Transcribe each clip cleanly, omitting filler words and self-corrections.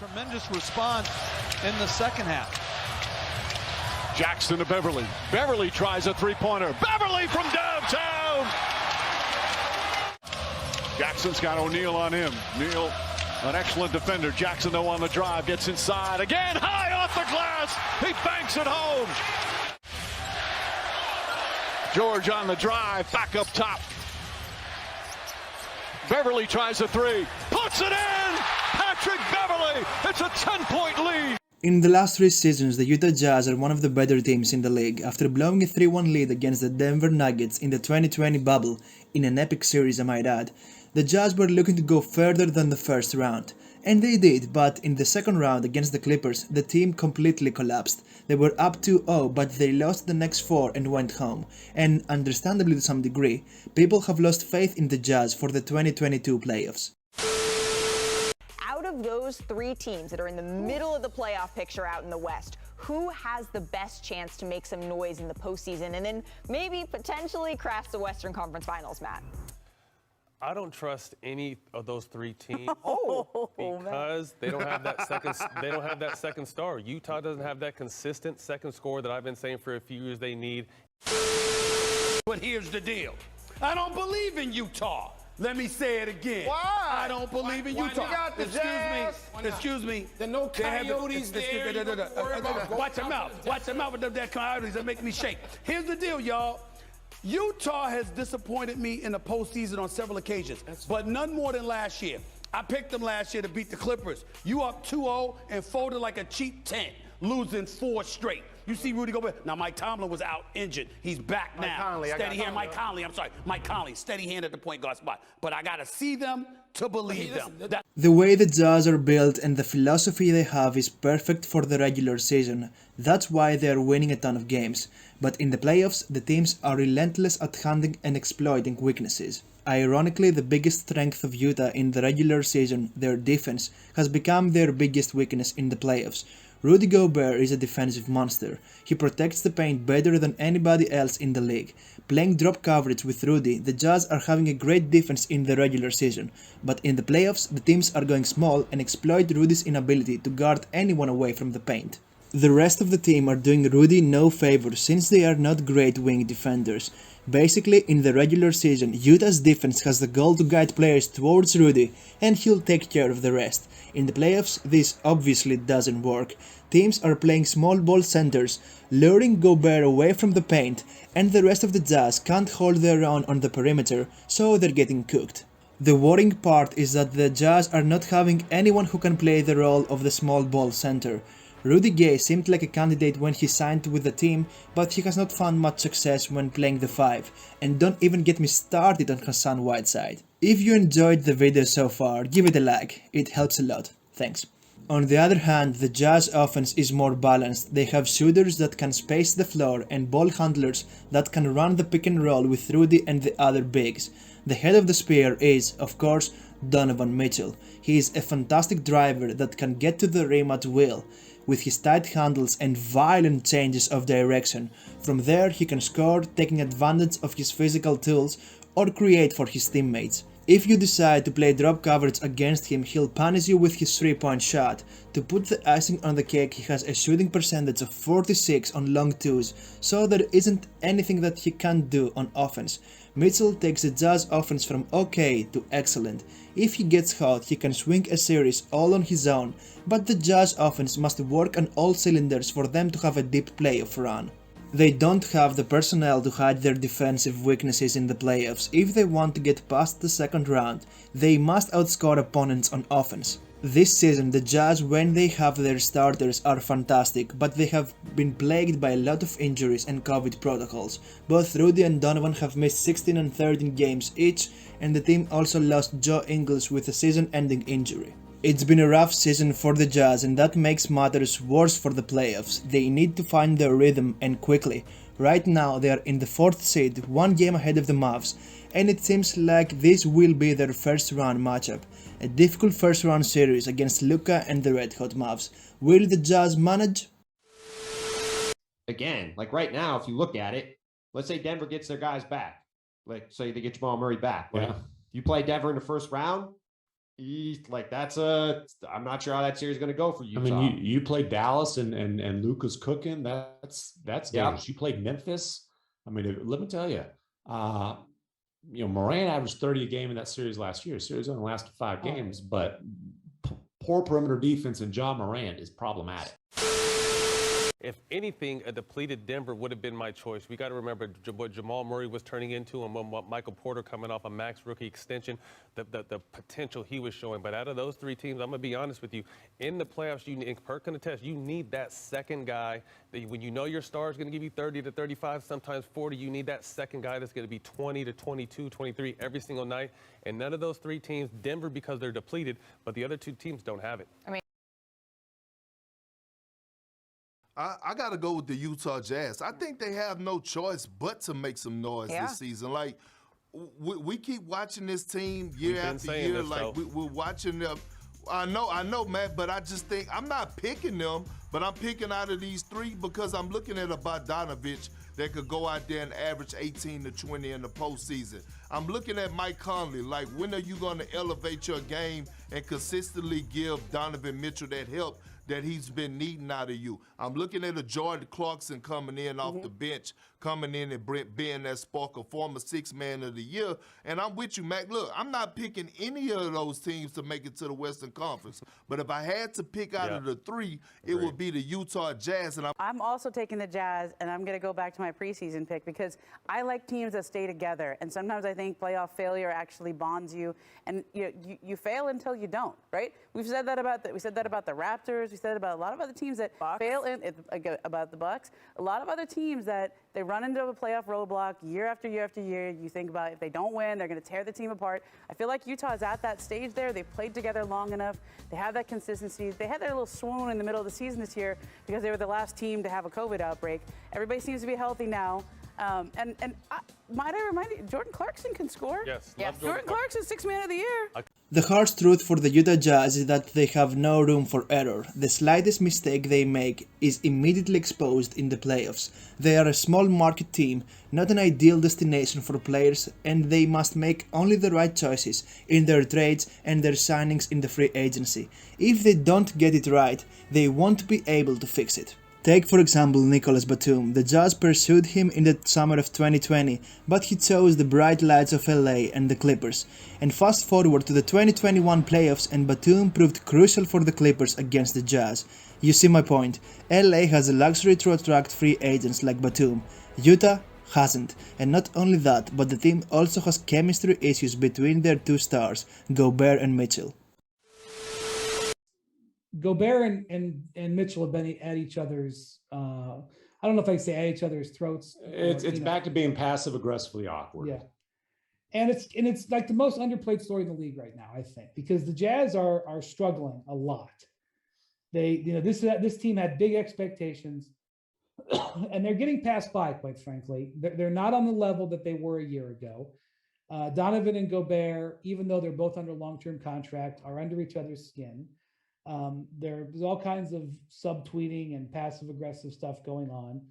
Tremendous response in the second half. Jackson to Beverly. Beverly tries a three-pointer. Beverly from downtown! Jackson's got O'Neal on him. Neal, an excellent defender. Jackson, though, on the drive, gets inside. Again, high off the glass. He banks it home. George on the drive, back up top. Beverly tries a three. Puts it in! Patrick Beverly! It's a 10-point lead. In the last 3 seasons, the Utah Jazz are one of the better teams in the league after blowing a 3-1 lead against the Denver Nuggets in the 2020 bubble, in an epic series I might add. The Jazz were looking to go further than the first round. And they did, but in the second round against the Clippers, the team completely collapsed. They were up 2-0, but they lost the next 4 and went home. And understandably to some degree, people have lost faith in the Jazz for the 2022 playoffs. Out of those 3 teams that are in the middle of the playoff picture out in the West, who has the best chance to make some noise in the postseason and then maybe potentially crash the Western Conference Finals, Matt? I don't trust any of those 3 teams Man. because they don't have that second. They don't have that second star. Utah doesn't have that consistent second scorer that I've been saying for a few years they need. But here's the deal. I don't believe in Utah. Let me say it again. Why? I don't believe in Utah. You got the Jazz. Excuse me. There are no coyotes there. Watch your mouth. Watch your mouth with that coyotes that make me shake. Here's the deal, y'all. Utah has disappointed me in the postseason on several occasions, but none more than last year. I picked them last year to beat the Clippers. You up 2-0 and folded like a cheap tent, losing 4 straight. You see Rudy Gobert. Now, Mike Tomlin was out injured. He's back now. Steady hand, Mike Conley. I'm sorry, Mike Conley. Steady hand at the point guard spot. But I got to see them to believe them. The way the Jazz are built and the philosophy they have is perfect for the regular season. That's why they are winning a ton of games. But in the playoffs, the teams are relentless at hunting and exploiting weaknesses. Ironically, the biggest strength of Utah in the regular season, their defense, has become their biggest weakness in the playoffs. Rudy Gobert is a defensive monster. He protects the paint better than anybody else in the league. Playing drop coverage with Rudy, the Jazz are having a great defense in the regular season. But in the playoffs, the teams are going small and exploit Rudy's inability to guard anyone away from the paint. The rest of the team are doing Rudy no favor since they are not great wing defenders. Basically, in the regular season, Utah's defense has the goal to guide players towards Rudy and he'll take care of the rest. In the playoffs, this obviously doesn't work. Teams are playing small ball centers, luring Gobert away from the paint, and the rest of the Jazz can't hold their own on the perimeter, so they're getting cooked. The worrying part is that the Jazz are not having anyone who can play the role of the small ball center. Rudy Gay seemed like a candidate when he signed with the team, but he has not found much success when playing the 5, and don't even get me started on Hassan Whiteside. If you enjoyed the video so far, give it a like, it helps a lot, thanks. On the other hand, the Jazz offense is more balanced. They have shooters that can space the floor and ball handlers that can run the pick and roll with Rudy and the other bigs. The head of the spear is, of course, Donovan Mitchell. He is a fantastic driver that can get to the rim at will, with his tight handles and violent changes of direction. From there he can score, taking advantage of his physical tools, or create for his teammates. If you decide to play drop coverage against him, he'll punish you with his 3-point shot. To put the icing on the cake, he has a shooting percentage of 46 on long twos, so there isn't anything that he can't do on offense. Mitchell takes the Jazz offense from okay to excellent. If he gets hot, he can swing a series all on his own, but the Jazz offense must work on all cylinders for them to have a deep playoff run. They don't have the personnel to hide their defensive weaknesses in the playoffs. If they want to get past the second round, they must outscore opponents on offense. This season, the Jazz, when they have their starters, are fantastic, but they have been plagued by a lot of injuries and COVID protocols. Both Rudy and Donovan have missed 16 and 13 games each, and the team also lost Joe Ingles with a season-ending injury. It's been a rough season for the Jazz, and that makes matters worse for the playoffs. They need to find their rhythm, and quickly. Right now they are in the 4th seed, 1 game ahead of the Mavs, and it seems like this will be their first round matchup. A difficult first round series against Luka and the Red Hot Mavs. Will the Jazz manage? Again, like right now, if you look at it, let's say Denver gets their guys back. Like, say they get Jamal Murray back. Like, Yeah. you play Denver in the first round, I'm not sure how that series is going to go for Utah. I mean, you played Dallas and Luka's cooking. That's dangerous. You played Memphis. I mean, let me tell you, Morant averaged 30 a game in that series last year. The series only lasted 5 games, but poor perimeter defense and Jamal Murray is problematic. If anything, a depleted Denver would have been my choice. We got to remember what Jamal Murray was turning into and what Michael Porter coming off a max rookie extension, the potential he was showing. But out of those 3 teams, I'm going to be honest with you, in the playoffs, and Perk can attest, you need that second guy. That when you know your star is going to give you 30 to 35, sometimes 40, you need that second guy that's going to be 20 to 22, 23 every single night. And none of those 3 teams, Denver because they're depleted, but the other 2 teams don't have it. I got to go with the Utah Jazz. I think they have no choice but to make some noise this season. Like, we keep watching this team year after year. Like, we're watching them. I know, Matt, but I just think I'm not picking them, but I'm picking out of these 3 because I'm looking at a Donovan that could go out there and average 18 to 20 in the postseason. I'm looking at Mike Conley. Like, when are you going to elevate your game and consistently give Donovan Mitchell that help that he's been needing out of you? I'm looking at a Jordan Clarkson coming in off the bench, coming in and being that spark, a former 6th man of the year. And I'm with you, Mac. Look, I'm not picking any of those teams to make it to the Western Conference. But if I had to pick out of the 3, it would be the Utah Jazz. And I'm also taking the Jazz, and I'm going to go back to my preseason pick because I like teams that stay together. And sometimes I think playoff failure actually bonds you, and you fail until you don't, right? We've said that about the Raptors. We said about a lot of other teams that fail about the Bucks. A lot of other teams that they run into a playoff roadblock year after year after year. You think about if they don't win, they're going to tear the team apart. I feel like Utah is at that stage there. They've played together long enough. They have that consistency. They had their little swoon in the middle of the season this year because they were the last team to have a COVID outbreak. Everybody seems to be healthy now. Might I remind you, Jordan Clarkson can score. Yes. Jordan Clarkson, 6th man of the year. The harsh truth for the Utah Jazz is that they have no room for error. The slightest mistake they make is immediately exposed in the playoffs. They are a small market team, not an ideal destination for players, and they must make only the right choices in their trades and their signings in the free agency. If they don't get it right, they won't be able to fix it. Take for example Nicolas Batum. The Jazz pursued him in the summer of 2020, but he chose the bright lights of LA and the Clippers. And fast forward to the 2021 playoffs and Batum proved crucial for the Clippers against the Jazz. You see my point. LA has a luxury to attract free agents like Batum. Utah hasn't. And not only that, but the team also has chemistry issues between their 2 stars, Gobert and Mitchell. Gobert and Mitchell have been at each other's, I don't know if I say at each other's throats. It's back to being passive aggressively awkward. Yeah. And it's like the most underplayed story in the league right now, I think, because the Jazz are struggling a lot. This team had big expectations and they're getting passed by, quite frankly. They're not on the level that they were a year ago. Donovan and Gobert, even though they're both under long-term contract, are under each other's skin. There's all kinds of subtweeting and passive-aggressive stuff going on.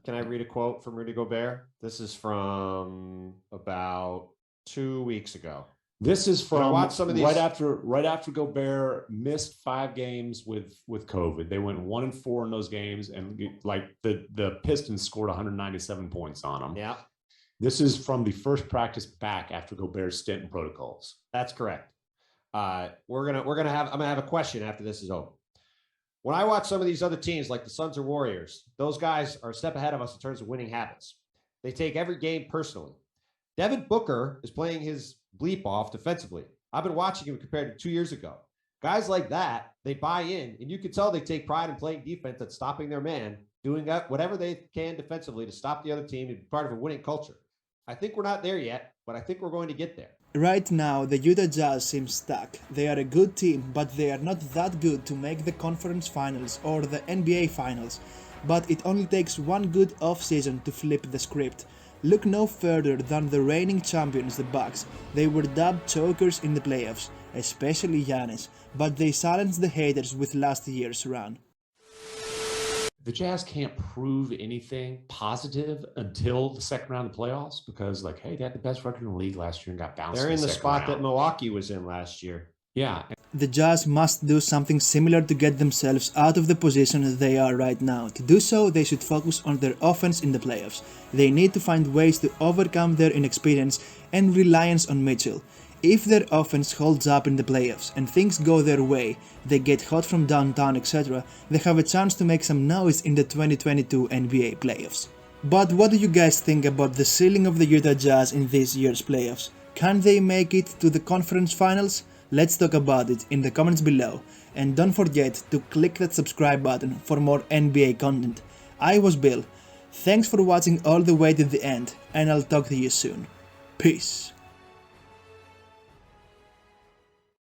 Can I read a quote from Rudy Gobert? This is from about 2 weeks ago. This is from watch some of these. right after Gobert missed 5 games with COVID. They went 1-4 in those games, and like the Pistons scored 197 points on them. Yeah. This is from the first practice back after Gobert's stint in protocols. That's correct. I'm gonna have a question after this is over. When I watch some of these other teams like the Suns or Warriors, those guys are a step ahead of us in terms of winning habits. They take every game personally. Devin Booker is playing his bleep off defensively. I've been watching him compared to 2 years ago. Guys like that, they buy in, and you can tell they take pride in playing defense at stopping their man, doing whatever they can defensively to stop the other team and be part of a winning culture. I think we're not there yet, but I think we're going to get there. Right now, the Utah Jazz seem stuck. They are a good team, but they are not that good to make the conference finals or the NBA finals. But it only takes one good off-season to flip the script. Look no further than the reigning champions, the Bucks. They were dubbed chokers in the playoffs, especially Giannis, but they silenced the haters with last year's run. the Jazz can't prove anything positive until the second round of the playoffs because, like, hey, they had the best record in the league last year and got bounced. They're in the spot round. that Milwaukee was in last year. Yeah. The Jazz must do something similar to get themselves out of the position they are right now. To do so, they should focus on their offense in the playoffs. They need to find ways to overcome their inexperience and reliance on Mitchell. If their offense holds up in the playoffs and things go their way, they get hot from downtown, etc., they have a chance to make some noise in the 2022 NBA playoffs. But what do you guys think about the ceiling of the Utah Jazz in this year's playoffs? Can they make it to the conference finals? Let's talk about it in the comments below, and don't forget to click that subscribe button for more NBA content. I was Bill, thanks for watching all the way to the end, and I'll talk to you soon. Peace.